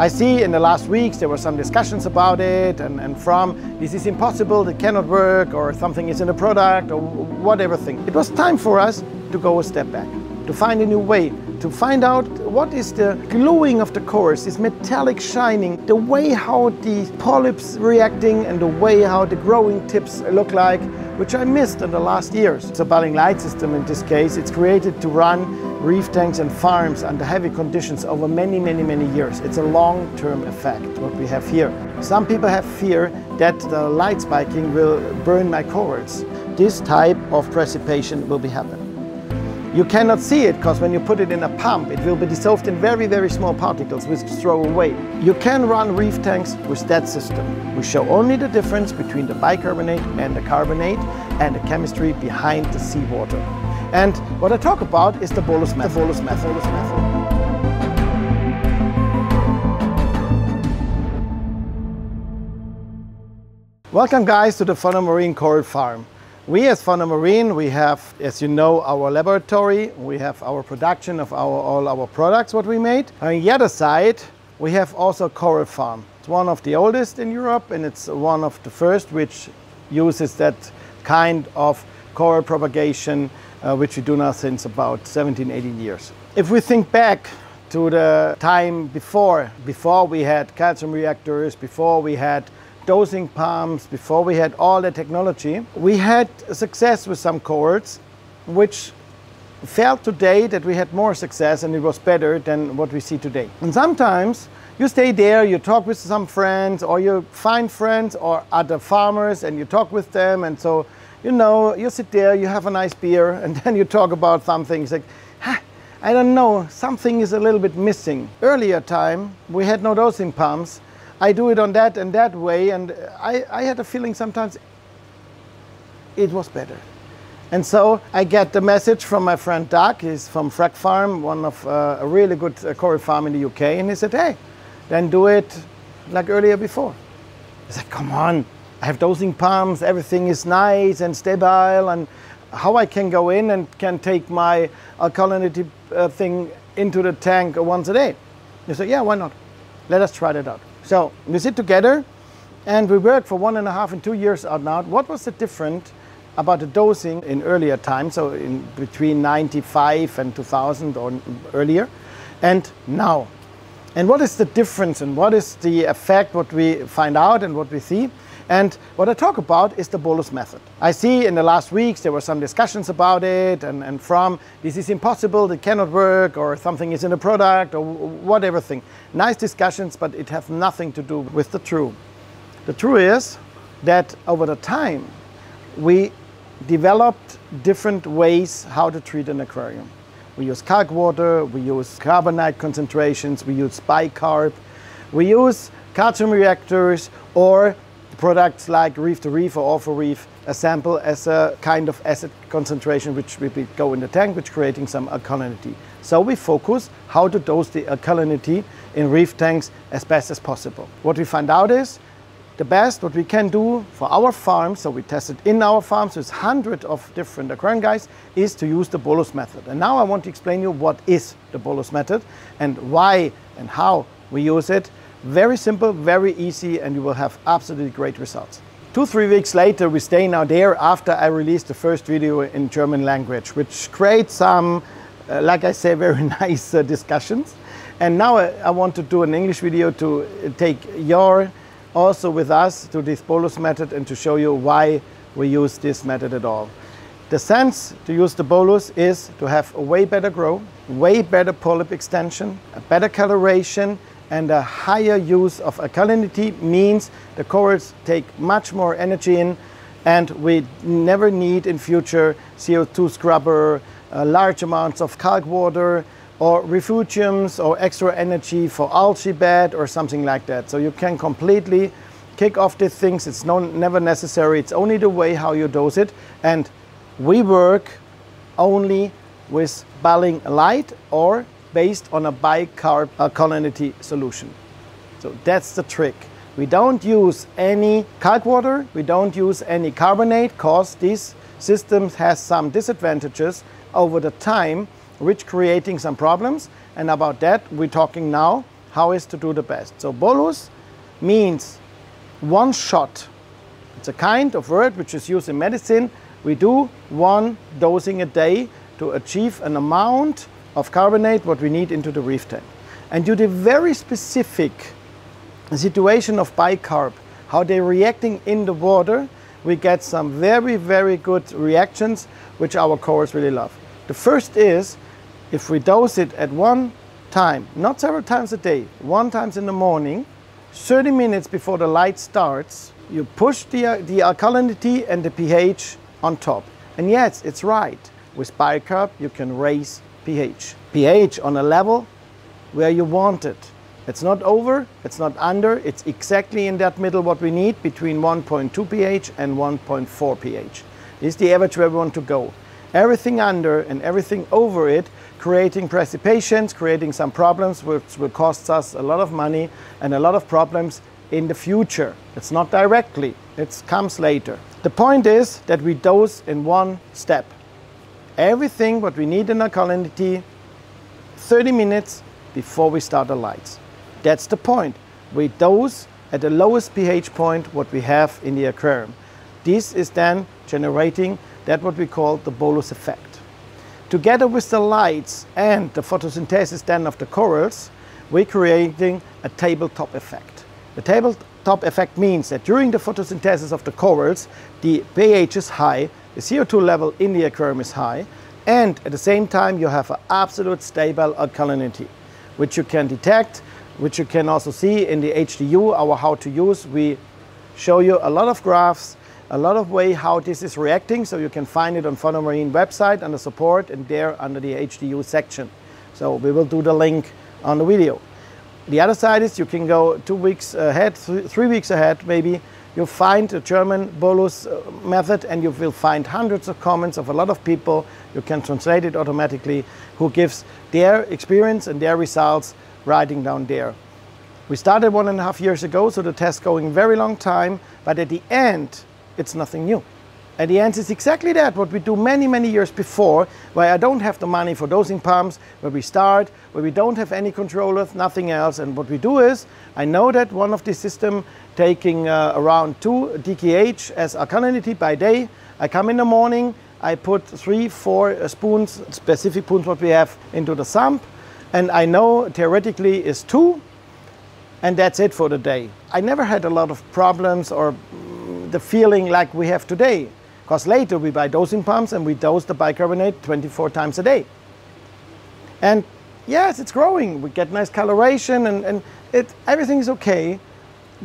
I see in the last weeks there were some discussions about it and from this is impossible, it cannot work, or something is in the product, or whatever thing. It was time for us to go a step back, to find a new way, to find out what is the gluing of the cores, this metallic shining, the way how the polyps reacting and the way how the growing tips look like, which I missed in the last years. It's a Balling light system in this case. It's created to run reef tanks and farms under heavy conditions over many years. It's a long-term effect, what we have here. Some people have fear that the light spiking will burn my corals. This type of precipitation will be happening. You cannot see it because when you put it in a pump, it will be dissolved in very small particles which throw away. You can run reef tanks with that system. We show only the difference between the bicarbonate and the carbonate and the chemistry behind the seawater. And what I talk about is the BOLUS method. Welcome guys to the Fauna Marin Coral Farm. We as Fauna Marin, we have, as you know, our laboratory, we have our production of all our products what we made. On the other side, we have also a coral farm. It's one of the oldest in Europe and it's one of the first which uses that kind of coral propagation which we do now since about 17, 18 years. If we think back to the time before we had calcium reactors, before we had dosing pumps, before we had all the technology, we had success with some corals which felt today that we had more success and it was better than what we see today. And sometimes you stay there, you talk with some friends or you find friends or other farmers and you talk with them, and so you know, you sit there, you have a nice beer and then you talk about some things like, I don't know, something is a little bit missing. Earlier time we had no dosing pumps. I do it on that and that way, and I had a feeling sometimes it was better. And so I get the message from my friend Doug, he's from Frack Farm, one of a really good coral farm in the UK, and he said, hey, then do it like earlier before. I said, come on, I have dosing pumps, everything is nice and stable, and how I can go in and can take my alkalinity thing into the tank once a day? He said, yeah, why not? Let us try that out. So we sit together and we work for 1.5 and 2 years out now. What was the difference about the dosing in earlier times, so in between 95 and 2000 or earlier, and now? And what is the difference and what is the effect, what we find out and what we see? And what I talk about is the BOLUS method. I see in the last weeks there were some discussions about it and from this is impossible, it cannot work, or something is in the product, or whatever thing. Nice discussions, but it has nothing to do with the truth. The truth is that over the time we developed different ways how to treat an aquarium. We use calc water, we use carbonate concentrations, we use bicarb, we use calcium reactors, or products like reef to reef or off a reef, a sample as a kind of acid concentration which will go in the tank, which creating some alkalinity. So we focus how to dose the alkalinity in reef tanks as best as possible. What we find out is the best what we can do for our farms, so we tested in our farms with hundreds of different aquarium guys, is to use the BOLUS method. And now I want to explain you what is the BOLUS method and why and how we use it. Very simple, very easy, and you will have absolutely great results. 2-3 weeks later, we stay now there after I released the first video in German language, which creates some, like I say, very nice discussions. And now I want to do an English video to take your also with us to this BOLUS method and to show you why we use this method at all. The sense to use the BOLUS is to have a way better grow, way better polyp extension, a better coloration, and a higher use of alkalinity means the corals take much more energy in, and we never need in future CO2 scrubber, large amounts of calc water or refugiums or extra energy for algae bed or something like that. So you can completely kick off these things. It's never necessary. It's only the way how you dose it. And we work only with Balling light or based on a bicarb alkalinity solution. So that's the trick. We don't use any calc water, we don't use any carbonate, because these systems has some disadvantages over the time, which creating some problems. And about that we're talking now. how is to do the best. So bolus means one shot. It's a kind of word which is used in medicine. We do one dosing a day to achieve an amount of carbonate what we need into the reef tank. And due to very specific situation of bicarb, how they're reacting in the water, we get some very, very good reactions which our corals really love. The first is, if we dose it at one time, not several times a day, one time in the morning, 30 minutes before the light starts, you push the alkalinity and the pH on top. And yes, it's right. With bicarb, you can raise pH. pH on a level where you want it. It's not over, it's not under, it's exactly in that middle what we need, between 1.2 pH and 1.4 pH. This is the average where we want to go. Everything under and everything over it, creating precipitations, creating some problems which will cost us a lot of money and a lot of problems in the future. It's not directly, it comes later. The point is that we dose in one step. Everything what we need in alkalinity 30 minutes before we start the lights. That's the point. We dose at the lowest pH point what we have in the aquarium. This is then generating that what we call the bolus effect. Together with the lights and the photosynthesis then of the corals, we're creating a tabletop effect. The tabletop effect means that during the photosynthesis of the corals, the pH is high, the CO2 level in the aquarium is high, and at the same time you have an absolute stable alkalinity, which you can detect, which you can also see in the HDU, our how to use. We show you a lot of graphs, a lot of way how this is reacting, so you can find it on Fauna Marin website under support and there under the HDU section. So we will do the link on the video. The other side is you can go 2 weeks ahead, 3 weeks ahead maybe, you'll find the German bolus method and you will find hundreds of comments of a lot of people. You can translate it automatically, who gives their experience and their results writing down there. We started 1.5 years ago, so the test going very long time, but at the end, it's nothing new. At the end, it's exactly that, what we do many, many years before, where I don't have the money for dosing pumps, where we start, where we don't have any controllers, nothing else. And what we do is, I know that one of the system taking around 2 DKH as alkalinity by day. I come in the morning, I put 3-4 spoons, specific spoons what we have into the sump, and I know theoretically is 2, and that's it for the day. I never had a lot of problems or the feeling like we have today, because later we buy dosing pumps and we dose the bicarbonate 24 times a day. And yes, it's growing, we get nice coloration and everything is okay,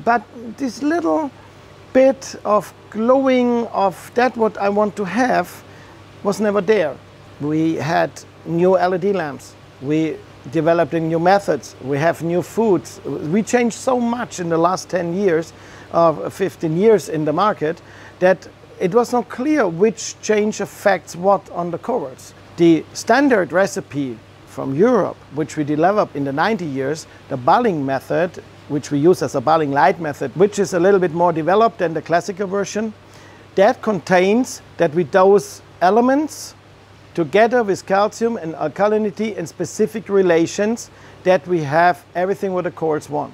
but this little bit of glowing of that what I want to have was never there. We had new LED lamps, we developed new methods, we have new foods. We changed so much in the last 10 years, 15 years in the market, that it was not clear which change affects what on the corals. The standard recipe from Europe, which we developed in the 90 years, the bulling method, which we use as a bulling light method, which is a little bit more developed than the classical version, that contains that we dose elements together with calcium and alkalinity in specific relations that we have everything what the corals want.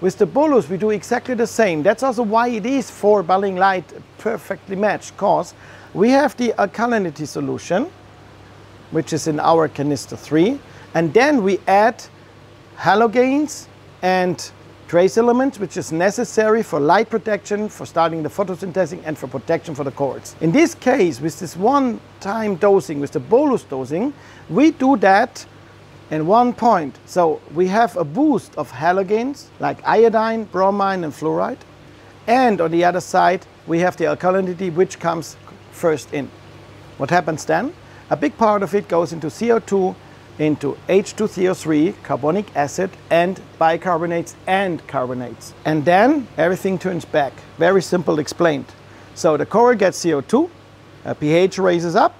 With the bolus we do exactly the same. That's also why it is for bulling light perfectly matched, because we have the alkalinity solution, which is in our canister 3, and then we add halogens and trace elements, which is necessary for light protection, for starting the photosynthesis and for protection for the corals. In this case, with this one-time dosing, with the bolus dosing, we do that in one point. So we have a boost of halogens like iodine, bromine and fluoride, and on the other side we have the alkalinity which comes first in. What happens then? A big part of it goes into CO2, into H2CO3, carbonic acid, and bicarbonates and carbonates. And then everything turns back. Very simple explained. So the coral gets CO2, pH raises up,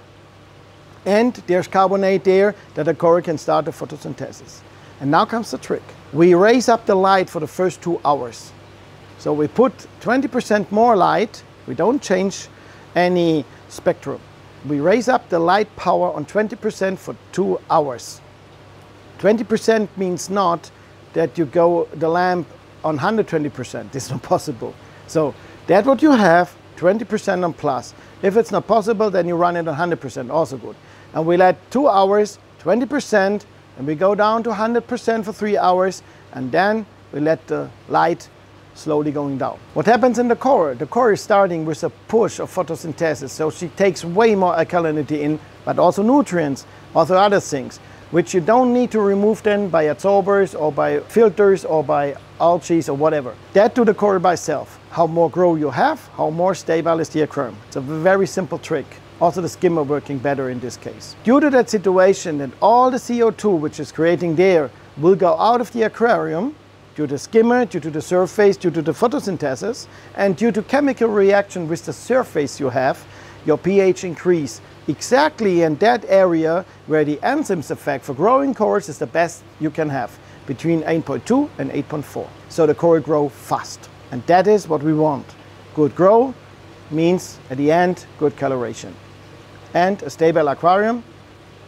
and there's carbonate there that the coral can start the photosynthesis. And now comes the trick. We raise up the light for the first 2 hours. So we put 20% more light. We don't change any spectrum. We raise up the light power on 20% for 2 hours. 20% means not that you go the lamp on 120%. It's not possible. So that's what you have, 20% on plus. If it's not possible, then you run it on 100%, also good. And we let 2 hours, 20%, and we go down to 100% for 3 hours, and then we let the light slowly going down. What happens in the core? The core is starting with a push of photosynthesis, so she takes way more alkalinity in, but also nutrients, also other things, which you don't need to remove then by adsorbers or by filters or by algae or whatever. That to the core by itself. How more grow you have, how more stable is the aquarium. It's a very simple trick. Also the skimmer working better in this case. Due to that situation that all the CO2 which is creating there will go out of the aquarium, due to the skimmer, due to the surface, due to the photosynthesis, and due to chemical reaction with the surface you have, your pH increase exactly in that area where the enzymes effect for growing corals is the best you can have, between 8.2 and 8.4. So the coral grow fast. And that is what we want. Good grow means at the end good coloration. And a stable aquarium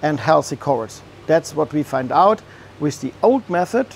and healthy corals. That's what we find out with the old method,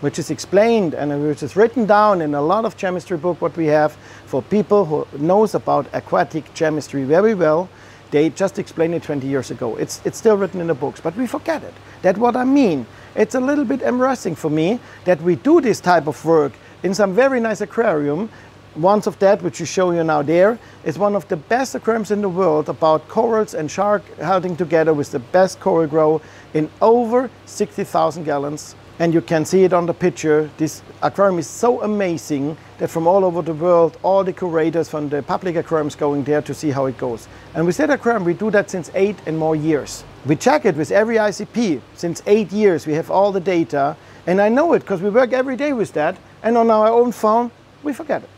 which is explained and which is written down in a lot of chemistry book what we have for people who knows about aquatic chemistry very well. They just explained it 20 years ago. It's still written in the books, but we forget it. That's what I mean. It's a little bit embarrassing for me that we do this type of work in some very nice aquarium. One of that, which you show you now there, is one of the best aquariums in the world about corals and shark holding together with the best coral grow in over 60,000 gallons. And you can see it on the picture. This aquarium is so amazing that from all over the world, all the curators from the public aquariums going there to see how it goes. And with that aquarium, we do that since 8 and more years. We check it with every ICP. Since 8 years, we have all the data. And I know it because we work every day with that. And on our own phone, we forget it.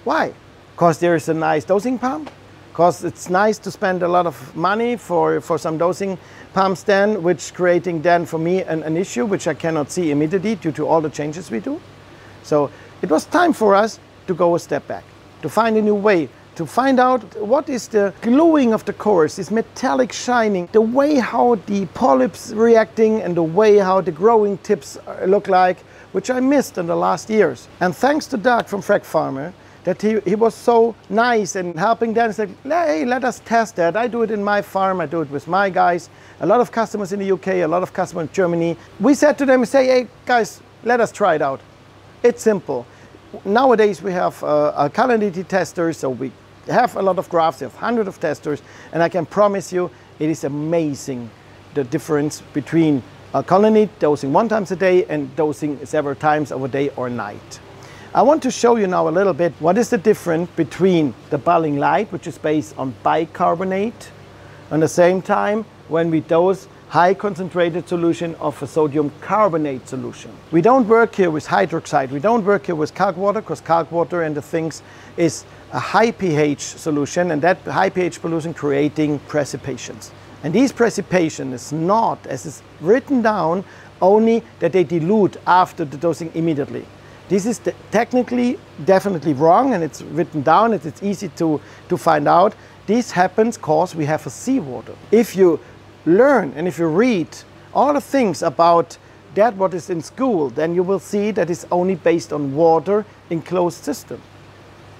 Why? Because there is a nice dosing pump. Because it's nice to spend a lot of money for some dosing pumps then, which creating then for me an issue which I cannot see immediately due to all the changes we do. So it was time for us to go a step back, to find a new way, to find out what is the gluing of the corals, this metallic shining, the way how the polyps reacting and the way how the growing tips look like, which I missed in the last years. And thanks to Doug from Frag Farmer, that he was so nice and helping them, said, hey, let us test that. I do it in my farm, I do it with my guys. A lot of customers in the UK, a lot of customers in Germany. We said to them, say, hey guys, let us try it out. It's simple. Nowadays we have alkalinity testers, so we have a lot of graphs, we have hundreds of testers, and I can promise you it is amazing the difference between alkalinity dosing 1 time a day and dosing several times over day or night. I want to show you now a little bit what is the difference between the boiling light, which is based on bicarbonate, and at the same time when we dose high concentrated solution of a sodium carbonate solution. We don't work here with hydroxide, we don't work here with calc water, because calc water and the things is a high pH solution, and that high pH solution creating precipitations. And these precipitations is not, as is written down, only that they dilute after the dosing immediately. This is technically definitely wrong, and it's written down, it's easy to find out. This happens because we have a seawater. If you learn and if you read all the things about that what is in school, then you will see that it's only based on water in closed system.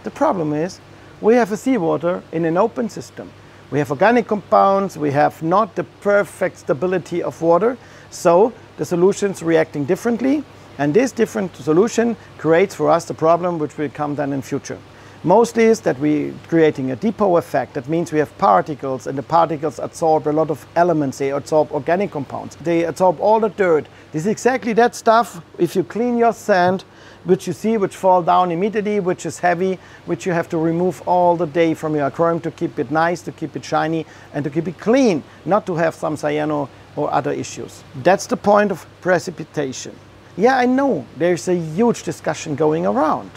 The problem is we have a seawater in an open system. We have organic compounds, we have not the perfect stability of water, so the solutions reacting differently. And this different solution creates for us the problem which will come then in future. Mostly is that we're creating a depot effect. That means we have particles, and the particles absorb a lot of elements. They absorb organic compounds. They absorb all the dirt. This is exactly that stuff, if you clean your sand, which you see which fall down immediately, which is heavy, which you have to remove all the day from your aquarium to keep it nice, to keep it shiny, and to keep it clean, not to have some cyano or other issues. That's the point of precipitation. Yeah, I know there's a huge discussion going around.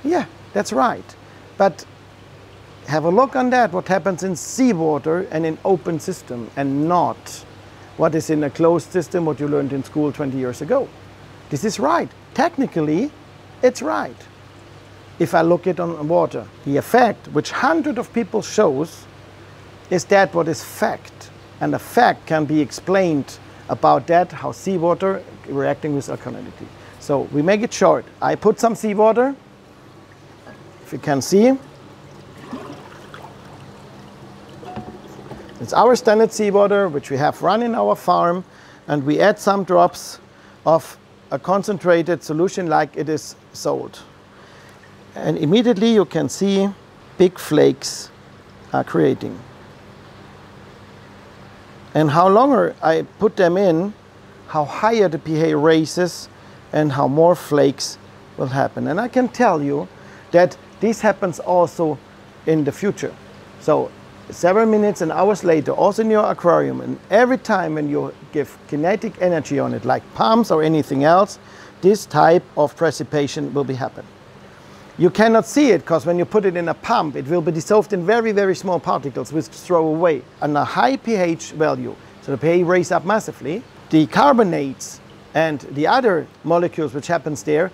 Yeah, that's right. But have a look on that, what happens in seawater and in open system, and not what is in a closed system, what you learned in school 20 years ago. This is right. Technically, it's right. If I look at on water, the effect which hundreds of people shows is that what is fact. And the fact can be explained about that, how seawater reacting with alkalinity. So we make it short. I put some seawater, if you can see. It's our standard seawater, which we have run in our farm, and we add some drops of a concentrated solution like it is sold. And immediately you can see big flakes are creating. And how longer I put them in, how higher the pH raises and how more flakes will happen. And I can tell you that this happens also in the future. So several minutes and hours later, also in your aquarium, and every time when you give kinetic energy on it, like pumps or anything else, this type of precipitation will be happen. You cannot see it because when you put it in a pump, it will be dissolved in very, very small particles which throw away. On a high pH value, so the pH raise up massively, the carbonates and the other molecules which happens there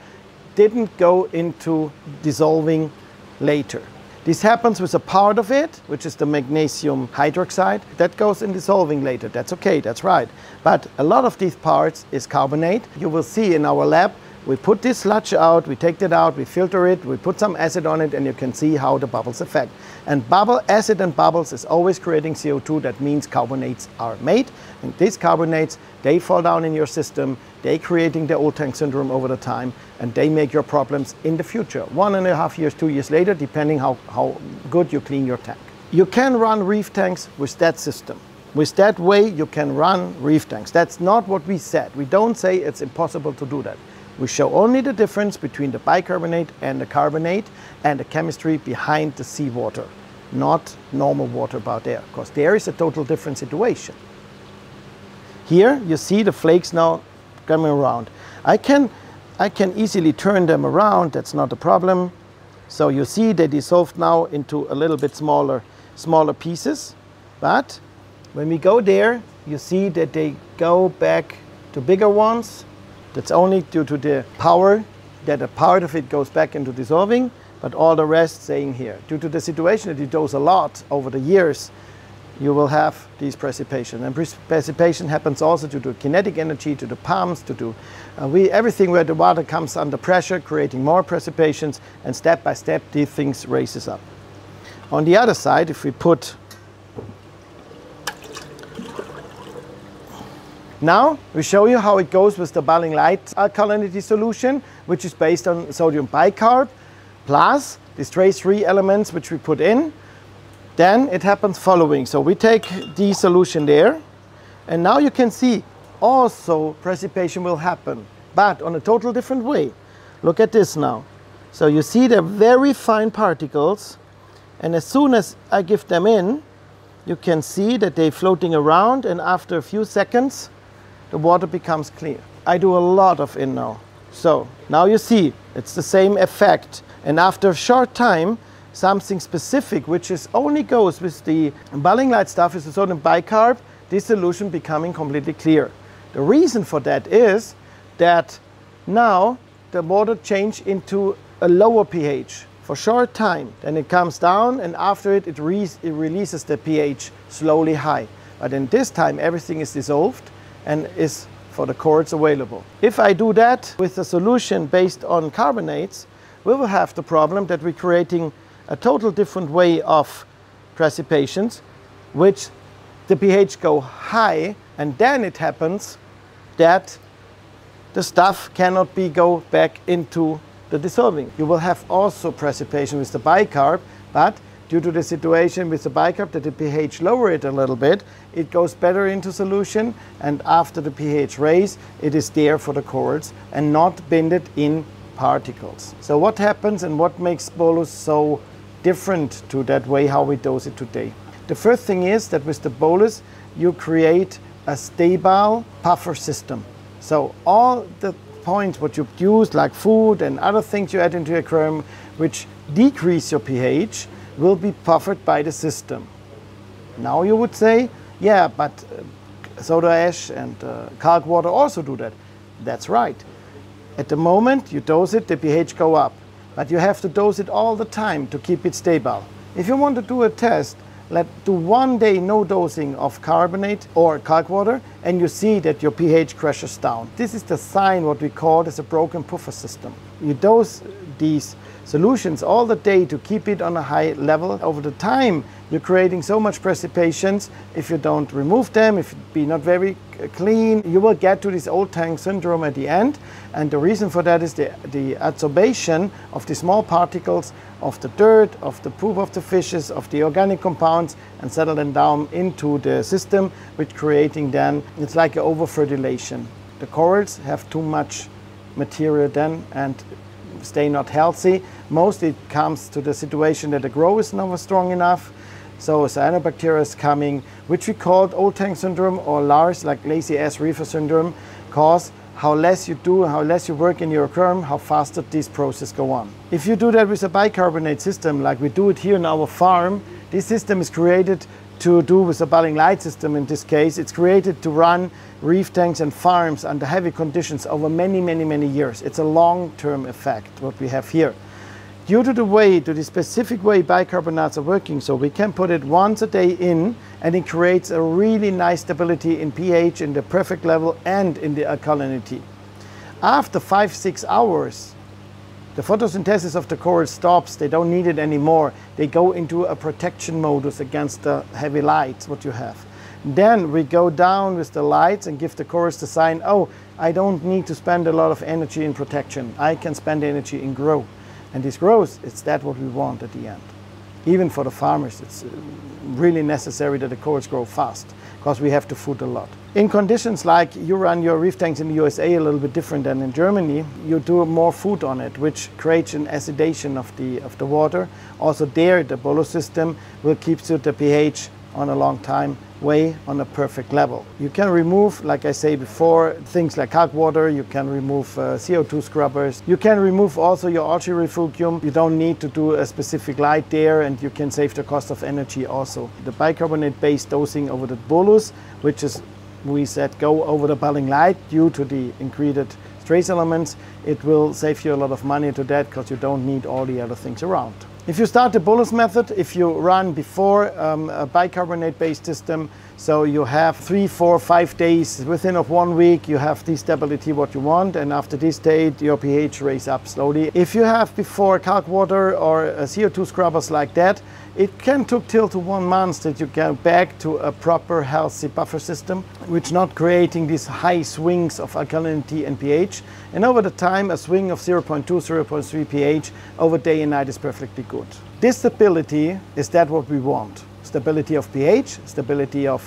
didn't go into dissolving later. This happens with a part of it, which is the magnesium hydroxide, that goes in dissolving later. That's okay, that's right. But a lot of these parts is carbonate. You will see in our lab, we put this sludge out, we take that out, we filter it, we put some acid on it, and you can see how the bubbles affect. And acid and bubbles is always creating CO2. That means carbonates are made. And these carbonates, they fall down in your system, they creating the old tank syndrome over the time, and they make your problems in the future. 1.5 years, 2 years later, depending how good you clean your tank. You can run reef tanks with that system. With that way, you can run reef tanks. That's not what we said. We don't say it's impossible to do that. We show only the difference between the bicarbonate and the carbonate and the chemistry behind the seawater, not normal water about there, because there is a total different situation. Here you see the flakes now coming around. I can easily turn them around, that's not a problem. So you see they dissolved now into a little bit smaller pieces, but when we go there, you see that they go back to bigger ones. That's only due to the power that a part of it goes back into dissolving, but all the rest staying here. Due to the situation that you dose a lot over the years, you will have these precipitation. And precipitation happens also due to kinetic energy, to the pumps, everything where the water comes under pressure, creating more precipitations, and step by step these things raises up. On the other side, if we put now, we show you how it goes with the boiling light alkalinity solution, which is based on sodium bicarb, plus these trace 3 elements which we put in. Then it happens following. So we take the solution there, and now you can see also precipitation will happen, but on a total different way. Look at this now. So you see they're very fine particles, and as soon as I give them in, you can see that they're floating around, and after a few seconds, the water becomes clear. I do a lot of in now. So now you see it's the same effect. And after a short time, something specific, which only goes with the boiling light stuff, is the sodium bicarb, this solution becoming completely clear. The reason for that is that now the water changed into a lower pH for a short time. Then it comes down, and after it releases the pH slowly high. But in this time, everything is dissolved and is for the cords available. If I do that with a solution based on carbonates, we will have the problem that we're creating a total different way of precipitations, which the pH go high, and then it happens that the stuff cannot go back into the dissolving. You will have also precipitation with the bicarb, but due to the situation with the bicarb that the pH lower it a little bit, it goes better into solution, and after the pH raise, it is there for the corals and not binded in particles. So what happens and what makes bolus so different to that way how we dose it today? The first thing is that with the bolus, you create a stable buffer system. So all the points what you use, like food and other things you add into your aquarium, which decrease your pH, will be buffered by the system. Now you would say, yeah, but soda ash and calc water also do that. That's right. At the moment you dose it, the pH go up, but you have to dose it all the time to keep it stable. If you want to do a test do 1 day no dosing of carbonate or calc water, and you see that your pH crashes down. This is the sign what we call as a broken puffer system. You dose these solutions all the day to keep it on a high level. Over the time, you're creating so much precipitations. If you don't remove them, if it be not very clean, you will get to this old tank syndrome at the end. And the reason for that is the adsorption of the small particles of the dirt, of the poop of the fishes, of the organic compounds, and settle them down into the system, which creating then, it's like an over-fertilization. The corals have too much material then and stay not healthy. Mostly it comes to the situation that the growth is not strong enough. So cyanobacteria is coming, which we called old tank syndrome, or LARS, like lazy ass reefer syndrome, cause how less you do, how less you work in your aquarium, how faster this process go on. If you do that with a bicarbonate system, like we do it here in our farm, this system is created to do with a bubbling light system. In this case, it's created to run reef tanks and farms under heavy conditions over many, many, many years. It's a long-term effect, what we have here. Due to the specific way bicarbonates are working, so we can put it once a day in, and it creates a really nice stability in pH, in the perfect level, and in the alkalinity. After 5-6 hours, the photosynthesis of the coral stops. They don't need it anymore. They go into a protection modus against the heavy lights, what you have. Then we go down with the lights and give the corals the sign, oh, I don't need to spend a lot of energy in protection. I can spend energy in growth. And this growth, it's that what we want at the end. Even for the farmers, it's really necessary that the corals grow fast, because we have to food a lot. In conditions like you run your reef tanks in the USA a little bit different than in Germany, you do more food on it, which creates an acidation of the water. Also there, the BOLUS system will keep the pH on a long time way on a perfect level. You can remove, like I say before, things like calc water, you can remove CO2 scrubbers, you can remove also your algae refugium. You don't need to do a specific light there, and you can save the cost of energy also. The bicarbonate based dosing over the BOLUS, which is, we said, go over the bubbling light due to the included trace elements, it will save you a lot of money to that, because you don't need all the other things around. If you start the BOLUS method, if you run before a bicarbonate-based system, so you have 3, 4, 5 days, within of 1 week, you have the stability what you want, and after this date, your pH raise up slowly. If you have before calc water or CO2 scrubbers like that, it can take till to 1 month that you get back to a proper healthy buffer system, which not creating these high swings of alkalinity and pH. And over the time, a swing of 0.2, 0.3 pH over day and night is perfectly good. This stability is that what we want. Stability of pH, stability of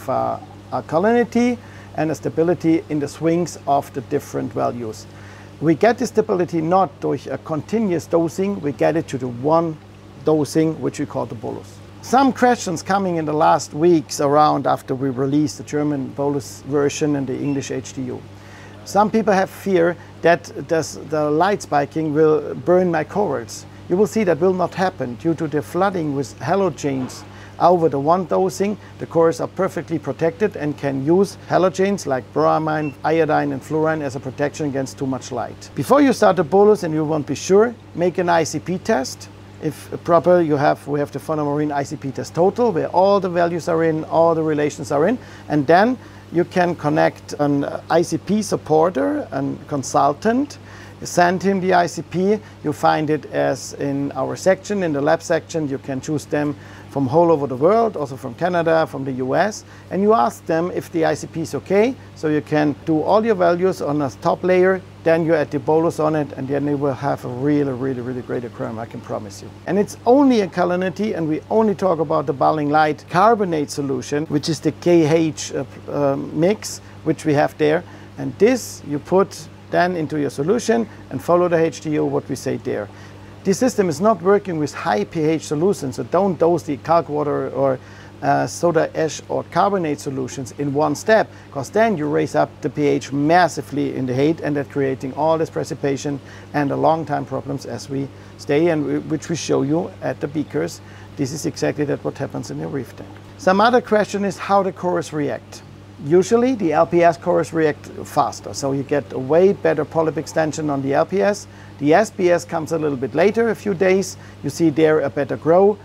alkalinity, and a stability in the swings of the different values. We get this stability not durch a continuous dosing, we get it to the one dosing, which we call the BOLUS. Some questions coming in the last weeks around after we released the German BOLUS version and the English HDU. Some people have fear that the light spiking will burn my corals. You will see that will not happen due to the flooding with halogens. Over the one dosing, the corals are perfectly protected and can use halogens like bromine, iodine and fluorine as a protection against too much light. Before you start the BOLUS, and you want to be sure, make an ICP test. If proper, we have the Fauna Marin ICP test total, where all the values are in, all the relations are in, and then you can connect an ICP supporter, a consultant, send him the ICP. You find it as in our section, in the lab section. You can choose them from all over the world, also from Canada, from the US, and you ask them if the ICP is okay, so you can do all your values on a top layer, then you add the BOLUS on it, and then you will have a really great aquarium, I can promise you. And it's only alkalinity, and we only talk about the bubbling light carbonate solution, which is the KH mix, which we have there, and this you put then into your solution and follow the HDU, what we say there. This system is not working with high pH solutions, so don't dose the calc water or soda ash or carbonate solutions in one step, because then you raise up the pH massively in the head, and that creating all this precipitation and the long time problems as we stay, and which we show you at the beakers. This is exactly that what happens in your reef tank. Some other question is how the corals react. Usually the LPS corals react faster, so you get a way better polyp extension on the LPS. The SPS comes a little bit later, a few days. You see there a better grow,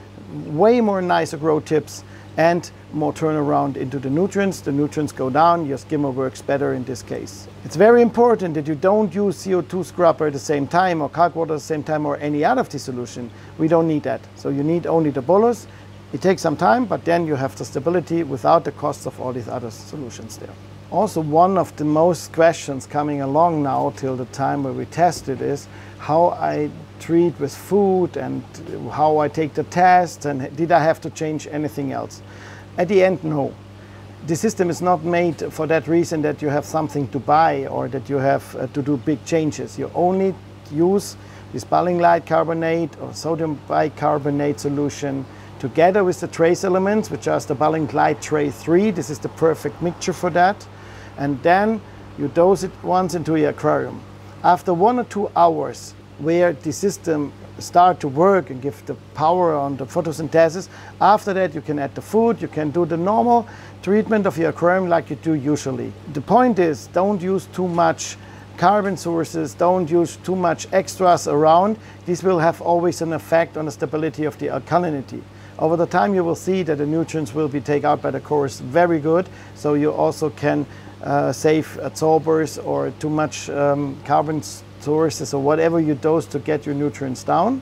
way more nicer grow tips, and more turnaround into the nutrients go down, your skimmer works better in this case. It's very important that you don't use CO2 scrubber at the same time or calc water at the same time or any other of the solution. We don't need that. So you need only the bolus. It takes some time, but then you have the stability without the costs of all these other solutions there. Also, one of the most questions coming along now till the time where we test it is how I treat with food and how I take the test, and did I have to change anything else? At the end, no. The system is not made for that reason that you have something to buy or that you have to do big changes. You only use this balinglite carbonate or sodium bicarbonate solution together with the trace elements, which are the balinglite tray 3. This is the perfect mixture for that. And then you dose it once into your aquarium. After 1 or 2 hours, where the system start to work and give the power on the photosynthesis, after that you can add the food, you can do the normal treatment of your aquarium like you do usually. The point is, don't use too much carbon sources, don't use too much extras around. This will have always an effect on the stability of the alkalinity. Over the time you will see that the nutrients will be taken out by the cores very good, so you also can save adsorbers or too much carbon sources or whatever you dose to get your nutrients down.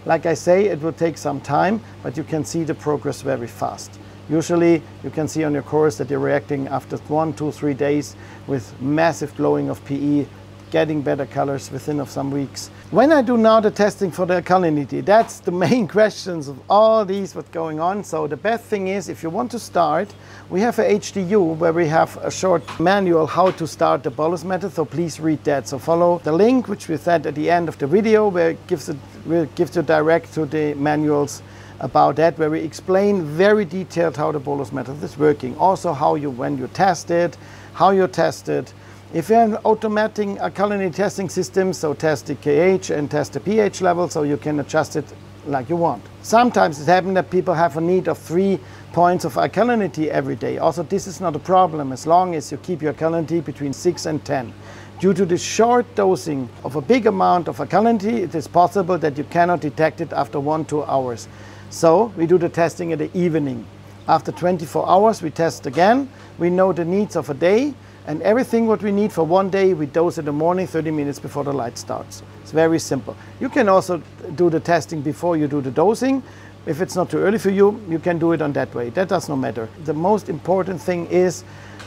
Like I say, it will take some time, but you can see the progress very fast. Usually you can see on your cores that you're reacting after 1, 2, 3 days with massive glowing of PE, getting better colors within of some weeks. When I do now the testing for the alkalinity, that's the main questions of all these what's going on. So the best thing is, if you want to start, we have a HDU where we have a short manual how to start the bolus method, so please read that. So follow the link which we set at the end of the video where it gives you direct to the manuals about that, where we explain very detailed how the bolus method is working. Also how when you test it, how you test it. If you have an automatic alkalinity testing system, so test the KH and test the pH level, so you can adjust it like you want. Sometimes it happens that people have a need of 3 points of alkalinity every day. Also, this is not a problem as long as you keep your alkalinity between 6 and 10. Due to the short dosing of a big amount of alkalinity, it is possible that you cannot detect it after 1-2 hours. So we do the testing in the evening. After 24 hours, we test again. We know the needs of a day. And everything what we need for 1 day, we dose in the morning 30 minutes before the light starts. It's very simple. You can also do the testing before you do the dosing. If it's not too early for you, you can do it on that way. That does not matter. The most important thing is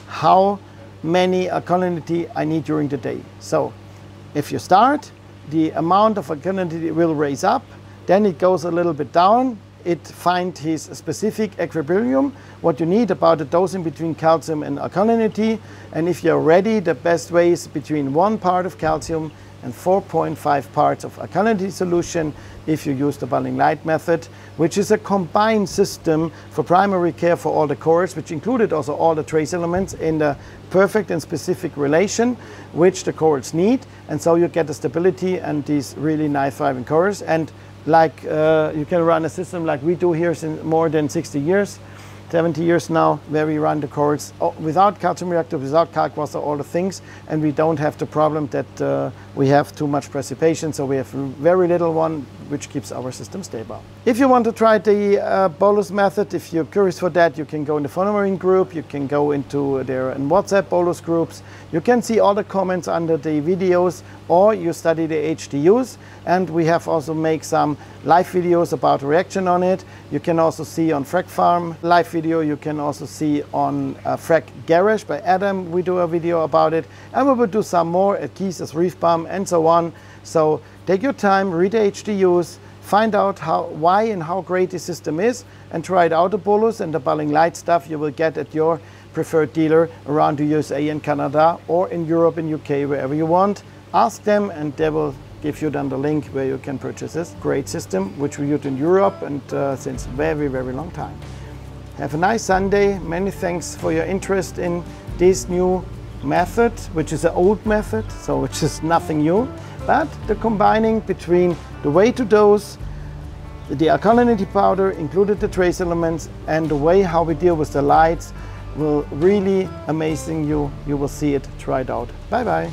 how many alkalinity I need during the day. So if you start, the amount of alkalinity will raise up, then it goes a little bit down. It finds his specific equilibrium, what you need about the dosing between calcium and alkalinity. And if you're ready, the best way is between 1 part of calcium and 4.5 parts of alkalinity solution if you use the balinglite method, which is a combined system for primary care for all the cores, which included also all the trace elements in the perfect and specific relation which the cores need. And so you get the stability and these really nice thriving cores. And like you can run a system like we do here since more than 60 years, 70 years now, where we run the cores without calcium reactor, without calc water, all the things, and we don't have the problem that we have too much precipitation, so we have very little one, which keeps our system stable. If you want to try the bolus method, if you're curious for that, you can go in the Fauna Marin group, you can go into their WhatsApp bolus groups, you can see all the comments under the videos, or you study the HDUs, and we have also made some live videos about reaction on it. You can also see on Frack Farm live video, you can also see on Frack Garage by Adam, we do a video about it, and we will do some more at Keith's Reef Balm and so on. So take your time, read the HDUs, find out why and how great the system is, and try it out, the bolus and the balinglite stuff you will get at your preferred dealer around the USA and Canada, or in Europe and UK, wherever you want. Ask them and they will give you then the link where you can purchase this great system, which we use in Europe and since very, very long time. Have a nice Sunday. Many thanks for your interest in this new method, which is an old method, so which is nothing new. But the combining between the way to dose, the alkalinity powder, included the trace elements, and the way how we deal with the lights will really amazing you. You will see it. Try it out. Bye bye.